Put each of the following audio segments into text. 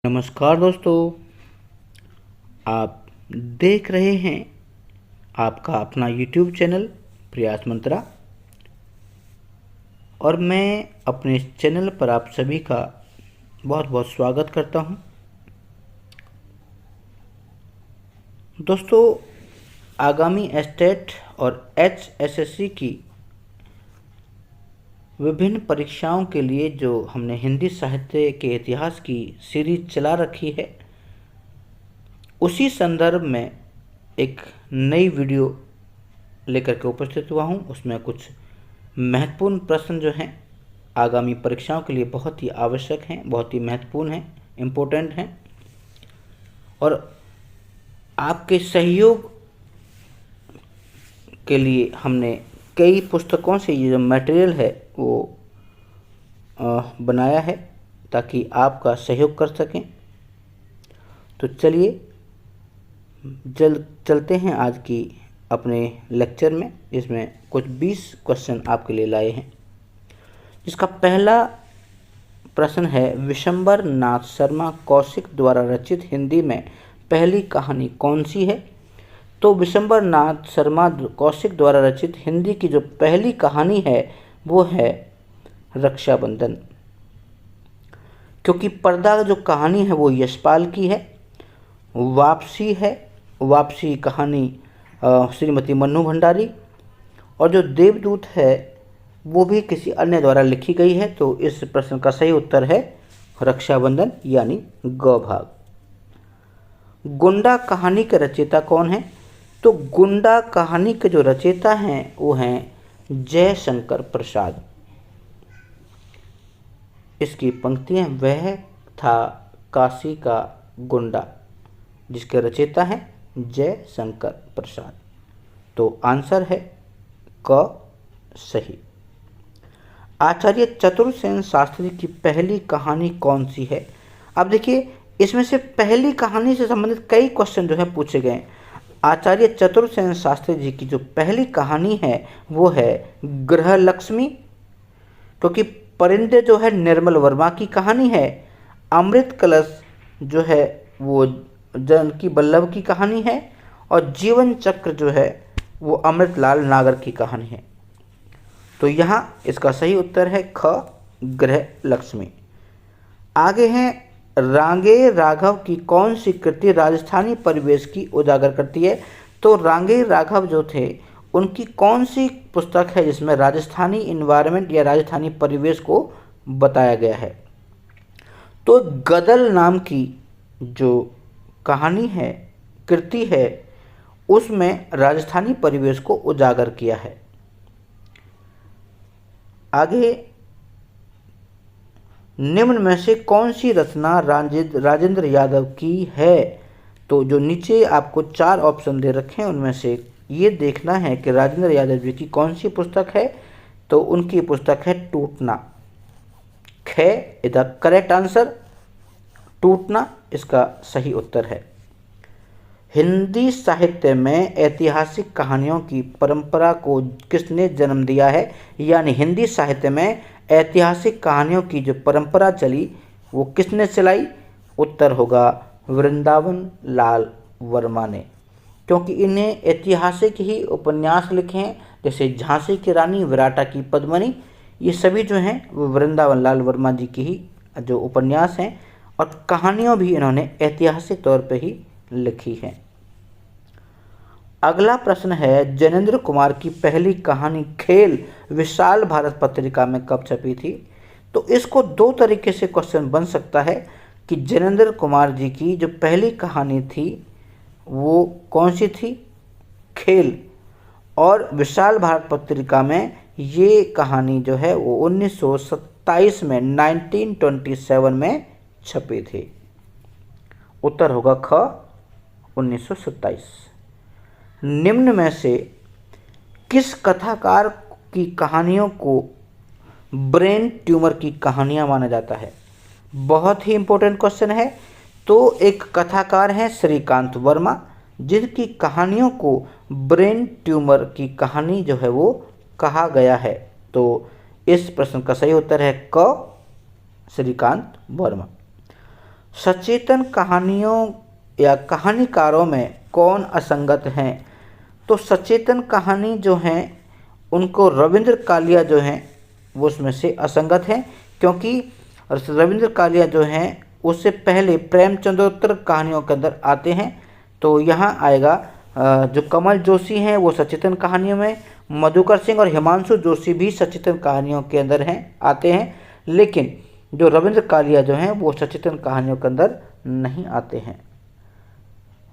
नमस्कार दोस्तों, आप देख रहे हैं आपका अपना YouTube चैनल प्रयास मंत्रा। और मैं अपने इस चैनल पर आप सभी का बहुत बहुत स्वागत करता हूं। दोस्तों, आगामी स्टेट और HSSC की विभिन्न परीक्षाओं के लिए जो हमने हिंदी साहित्य के इतिहास की सीरीज चला रखी है, उसी संदर्भ में एक नई वीडियो लेकर के उपस्थित हुआ हूं। उसमें कुछ महत्वपूर्ण प्रश्न जो हैं आगामी परीक्षाओं के लिए बहुत ही आवश्यक हैं, बहुत ही महत्वपूर्ण हैं, इम्पोर्टेंट हैं। और आपके सहयोग के लिए हमने कई पुस्तकों से ये जो मटेरियल है वो बनाया है ताकि आपका सहयोग कर सकें। तो चलिए चलते हैं आज की अपने लेक्चर में, जिसमें कुछ 20 क्वेश्चन आपके लिए लाए हैं। जिसका पहला प्रश्न है, विशंबर नाथ शर्मा कौशिक द्वारा रचित हिंदी में पहली कहानी कौन सी है? तो विशंबर नाथ शर्मा कौशिक द्वारा रचित हिंदी की जो पहली कहानी है वो है रक्षाबंधन। क्योंकि पर्दा जो कहानी है वो यशपाल की है, वापसी है, वापसी कहानी श्रीमती मन्नू भंडारी, और जो देवदूत है वो भी किसी अन्य द्वारा लिखी गई है। तो इस प्रश्न का सही उत्तर है रक्षाबंधन यानी ग भाग। गुंडा कहानी के रचयिता कौन है? तो गुंडा कहानी के जो रचयिता हैं वो हैं जयशंकर प्रसाद। इसकी पंक्तियां, वह था काशी का गुंडा, जिसके रचयिता हैं जयशंकर प्रसाद। तो आंसर है क सही। आचार्य चतुर्सेन शास्त्री की पहली कहानी कौन सी है? अब देखिए, इसमें से पहली कहानी से संबंधित कई क्वेश्चन जो है पूछे गए। आचार्य चतुर्सेन शास्त्री जी की जो पहली कहानी है वो है गृहलक्ष्मी, क्योंकि परिंदे जो है निर्मल वर्मा की कहानी है। अमृत कलश जो है वो जानकी वल्लभ की कहानी है, और जीवन चक्र जो है वो अमृतलाल नागर की कहानी है। तो यहाँ इसका सही उत्तर है ख गृहलक्ष्मी। आगे हैं, रांगे राघव की कौन सी कृति राजस्थानी परिवेश की उजागर करती है? तो रांगे राघव जो थे उनकी कौन सी पुस्तक है जिसमें राजस्थानी इन्वायरमेंट या राजस्थानी परिवेश को बताया गया है? तो गदल नाम की जो कहानी है, कृति है, उसमें राजस्थानी परिवेश को उजागर किया है। आगे, निम्न में से कौन सी रचना राजेंद्र यादव की है? तो जो नीचे आपको 4 ऑप्शन दे रखे हैं उनमें से ये देखना है कि राजेंद्र यादव जी की कौन सी पुस्तक है। तो उनकी पुस्तक है टूटना। ख इज द करेक्ट आंसर, टूटना इसका सही उत्तर है। हिंदी साहित्य में ऐतिहासिक कहानियों की परंपरा को किसने जन्म दिया है? यानी हिंदी साहित्य में ऐतिहासिक कहानियों की जो परंपरा चली वो किसने चलाई? उत्तर होगा वृंदावन लाल वर्मा ने, क्योंकि इन्हें ऐतिहासिक ही उपन्यास लिखे हैं, जैसे झांसी की रानी, विराटा की पद्मिनी, ये सभी जो हैं वो वृंदावन लाल वर्मा जी की ही जो उपन्यास हैं, और कहानियों भी इन्होंने ऐतिहासिक तौर पे ही लिखी है। अगला प्रश्न है, जैनेन्द्र कुमार की पहली कहानी खेल विशाल भारत पत्रिका में कब छपी थी? तो इसको 2 तरीके से क्वेश्चन बन सकता है कि जैनेन्द्र कुमार जी की जो पहली कहानी थी वो कौन सी थी? खेल। और विशाल भारत पत्रिका में ये कहानी जो है वो 1927 में 1927 में छपी थी। उत्तर होगा ख 1927। निम्न में से किस कथाकार की कहानियों को ब्रेन ट्यूमर की कहानियां माना जाता है? बहुत ही इंपॉर्टेंट क्वेश्चन है। तो एक कथाकार हैं श्रीकांत वर्मा, जिनकी कहानियों को ब्रेन ट्यूमर की कहानी जो है वो कहा गया है। तो इस प्रश्न का सही उत्तर है क श्रीकांत वर्मा। सचेतन कहानियों या कहानीकारों में कौन असंगत हैं? तो सचेतन कहानी जो हैं उनको रविंद्र कालिया जो हैं वो उसमें से असंगत हैं, क्योंकि रविंद्र कालिया जो हैं उससे पहले प्रेमचंद्रोत्तर कहानियों के अंदर आते हैं। तो यहाँ आएगा जो कमल जोशी हैं वो सचेतन कहानियों में, मधुकर सिंह और हिमांशु जोशी भी सचेतन कहानियों के अंदर हैं, आते हैं, लेकिन जो रविंद्र कालिया जो हैं वो सचेतन कहानियों के अंदर नहीं आते हैं।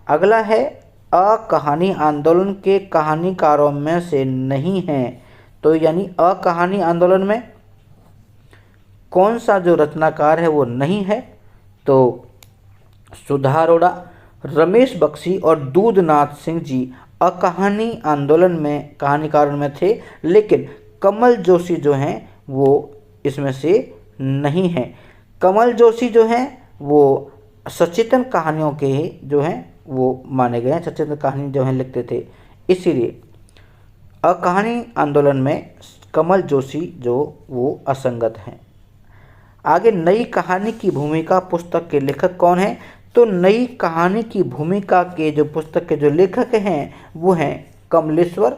अगला है कहानी आंदोलन के कहानीकारों में से नहीं हैं। तो यानी कहानी आंदोलन में कौन सा जो रचनाकार है वो नहीं है? तो सुधा अरोड़ा, रमेश बख्शी और दूधनाथ सिंह जी कहानी आंदोलन में कहानीकारों में थे, लेकिन कमल जोशी जो हैं वो इसमें से नहीं हैं। कमल जोशी जो हैं वो सचेतन कहानियों के जो हैं वो माने गए हैं, सचेतन कहानी जो हैं लिखते थे, इसीलिए कहानी आंदोलन में कमल जोशी जो वो असंगत हैं। आगे नई कहानी की भूमिका पुस्तक के लेखक कौन हैं? तो नई कहानी की भूमिका के जो पुस्तक के जो लेखक हैं वो हैं कमलेश्वर,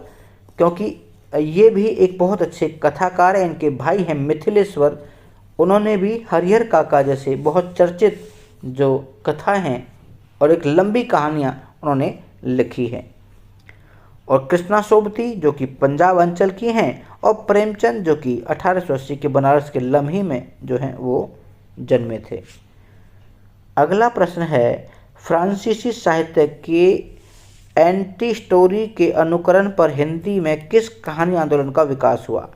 क्योंकि ये भी एक बहुत अच्छे कथाकार हैं। इनके भाई हैं मिथिलेश्वर, उन्होंने भी हरिहर काका जैसे बहुत चर्चित जो कथा हैं और एक लंबी कहानियाँ उन्होंने लिखी हैं। और कृष्णा सोबती जो कि पंजाब अंचल की हैं, और प्रेमचंद जो कि 1880 के बनारस के लम्ही में जो हैं वो जन्मे थे। अगला प्रश्न है, फ्रांसीसी साहित्य के एंटी स्टोरी के अनुकरण पर हिंदी में किस कहानी आंदोलन का विकास हुआ?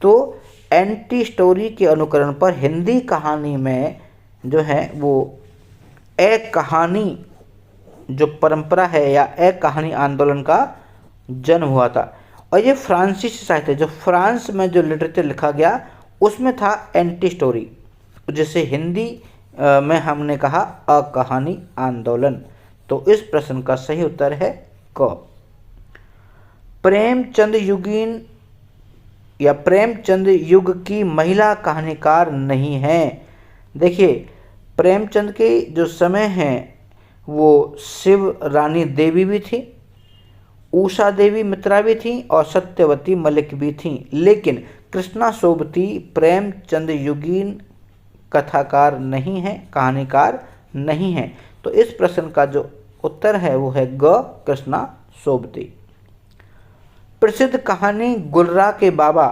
तो एंटी स्टोरी के अनुकरण पर हिंदी कहानी में जो है वो एक कहानी जो परंपरा है या एक कहानी आंदोलन का जन्म हुआ था। और ये फ्रांसीसी साहित्य जो फ्रांस में जो लिटरेचर लिखा गया उसमें था एंटी स्टोरी, जिसे हिंदी में हमने कहा कहानी आंदोलन। तो इस प्रश्न का सही उत्तर है क। प्रेमचंद युगीन या प्रेमचंद युग की महिला कहानीकार नहीं है। देखिए, प्रेमचंद के जो समय हैं वो शिव रानी देवी भी थी, उषा देवी मित्रा भी थी और सत्यवती मलिक भी थी, लेकिन कृष्णा सोबती प्रेमचंद युगीन कथाकार नहीं है, कहानीकार नहीं है। तो इस प्रश्न का जो उत्तर है वो है ग, कृष्णा सोबती। प्रसिद्ध कहानी गुर्रा के बाबा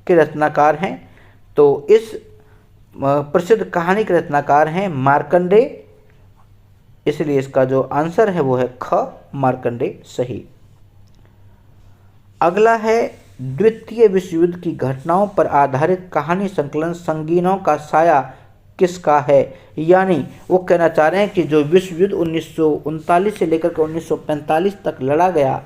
के रचनाकार हैं। तो इस प्रसिद्ध कहानी के रचनाकार हैं मार्कंडे, इसलिए इसका जो आंसर है वो है ख, मार्कंडे सही। अगला है, द्वितीय विश्व युद्ध की घटनाओं पर आधारित कहानी संकलन संगीनों का साया किसका है? यानी वो कहना चाह रहे हैं कि जो विश्व युद्ध 1939 से लेकर के 1945 तक लड़ा गया,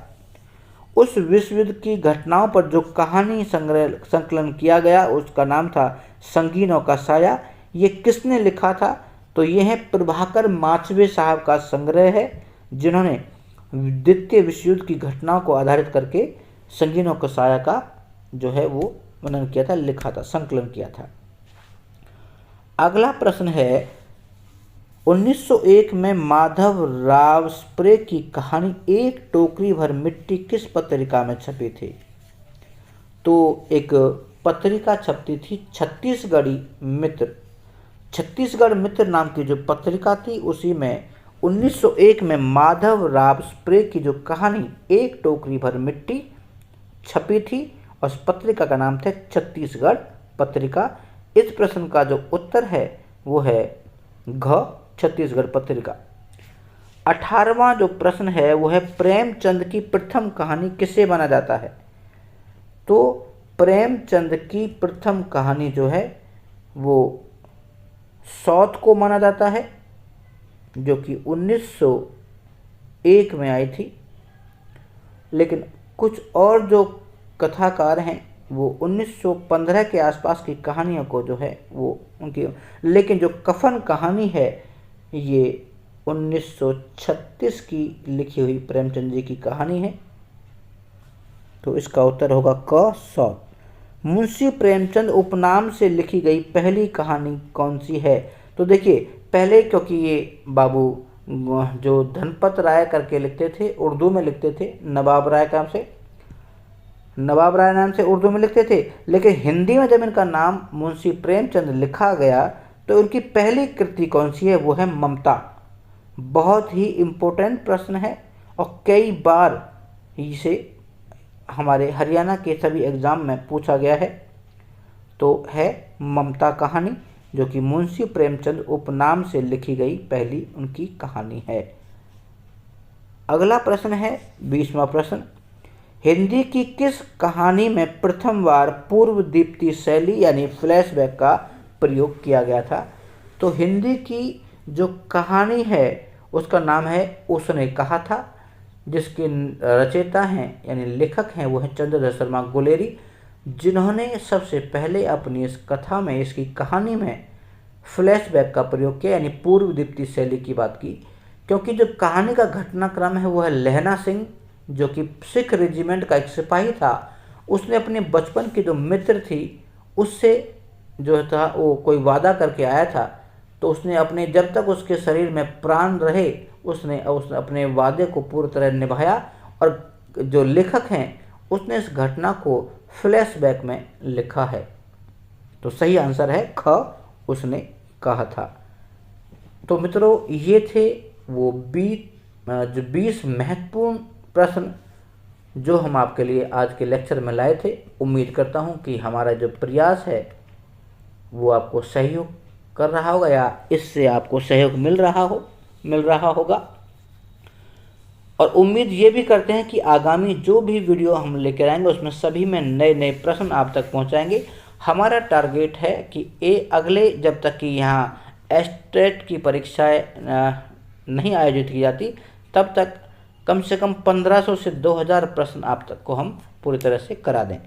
उस विश्व युद्ध की घटनाओं पर जो कहानी संकलन किया गया उसका नाम था संगीनों का साया। ये किसने लिखा था? तो ये है प्रभाकर माचवे साहब का संग्रह है, जिन्होंने द्वितीय विश्व युद्ध की घटनाओं को आधारित करके संगीनों का साया का जो है वो वर्णन किया था, लिखा था, संकलन किया था। अगला प्रश्न है, 1901 में माधव राव स्प्रे की कहानी एक टोकरी भर मिट्टी किस पत्रिका में छपी थी? तो एक पत्रिका छपती थी छत्तीसगढ़ी मित्र, छत्तीसगढ़ मित्र नाम की जो पत्रिका थी, उसी में 1901 में माधव राव स्प्रे की जो कहानी एक टोकरी भर मिट्टी छपी थी और उस पत्रिका का नाम था छत्तीसगढ़ पत्रिका। इस प्रश्न का जो उत्तर है वो है घ, छत्तीसगढ़ पत्रिका। 18वां जो प्रश्न है वो है, प्रेमचंद की प्रथम कहानी किसे माना जाता है? तो प्रेमचंद की प्रथम कहानी जो है वो सौत को माना जाता है, जो कि 1901 में आई थी, लेकिन कुछ और जो कथाकार हैं वो 1915 के आसपास की कहानियों को जो है वो उनकी, लेकिन जो कफन कहानी है ये 1936 की लिखी हुई प्रेमचंद जी की कहानी है। तो इसका उत्तर होगा क, सौत। मुंशी प्रेमचंद उपनाम से लिखी गई पहली कहानी कौन सी है? तो देखिए, पहले, क्योंकि ये बाबू जो धनपत राय करके लिखते थे, उर्दू में लिखते थे, नवाब राय नाम से उर्दू में लिखते थे, लेकिन हिंदी में जब इनका नाम मुंशी प्रेमचंद लिखा गया तो उनकी पहली कृति कौन सी है? वो है ममता। बहुत ही इम्पोर्टेंट प्रश्न है और कई बार इसे हमारे हरियाणा के सभी एग्ज़ाम में पूछा गया है। तो है ममता कहानी, जो कि मुंशी प्रेमचंद उपनाम से लिखी गई पहली उनकी कहानी है। अगला प्रश्न है 20वां प्रश्न, हिंदी की किस कहानी में प्रथम बार पूर्व दीप्ति शैली यानी फ्लैशबैक का प्रयोग किया गया था? तो हिंदी की जो कहानी है उसका नाम है उसने कहा था, जिसके रचयिता हैं यानी लेखक हैं वो हैं चंद्रधर शर्मा गुलेरी, जिन्होंने सबसे पहले अपनी इस कथा में, इसकी कहानी में फ्लैशबैक का प्रयोग किया यानी पूर्व दीप्ति शैली की बात की। क्योंकि जो कहानी का घटनाक्रम है वो है लहना सिंह, जो कि सिख रेजिमेंट का एक सिपाही था। उसने अपने बचपन की जो मित्र थी उससे जो था वो कोई वादा करके आया था, तो उसने अपने जब तक उसके शरीर में प्राण रहे उसने अपने वादे को पूरी तरह निभाया। और जो लेखक हैं उसने इस घटना को फ्लैशबैक में लिखा है। तो सही आंसर है ख, उसने कहा था। तो मित्रों ये थे वो 20 महत्वपूर्ण प्रश्न जो हम आपके लिए आज के लेक्चर में लाए थे। उम्मीद करता हूँ कि हमारा जो प्रयास है वो आपको सहयोग कर रहा होगा या इससे आपको सहयोग मिल रहा होगा। और उम्मीद ये भी करते हैं कि आगामी जो भी वीडियो हम लेकर आएंगे उसमें सभी में नए नए प्रश्न आप तक पहुंचाएंगे। हमारा टारगेट है कि अगले जब तक कि यहाँ एस्टेट की परीक्षाएं नहीं आयोजित की जाती तब तक कम से कम 1500 से 2000 प्रश्न आप तक को हम पूरी तरह से करा दें।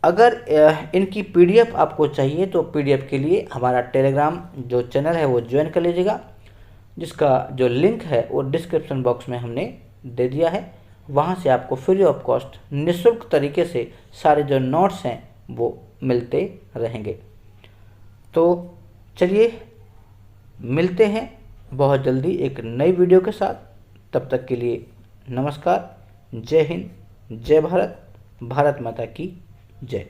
अगर इनकी PDF आपको चाहिए तो PDF के लिए हमारा टेलीग्राम जो चैनल है वो ज्वाइन कर लीजिएगा, जिसका जो लिंक है वो डिस्क्रिप्शन बॉक्स में हमने दे दिया है। वहाँ से आपको फ्री ऑफ कॉस्ट निःशुल्क तरीके से सारे जो नोट्स हैं वो मिलते रहेंगे। तो चलिए मिलते हैं बहुत जल्दी एक नई वीडियो के साथ। तब तक के लिए नमस्कार। जय हिंद, जय भारत, भारत माता की जय।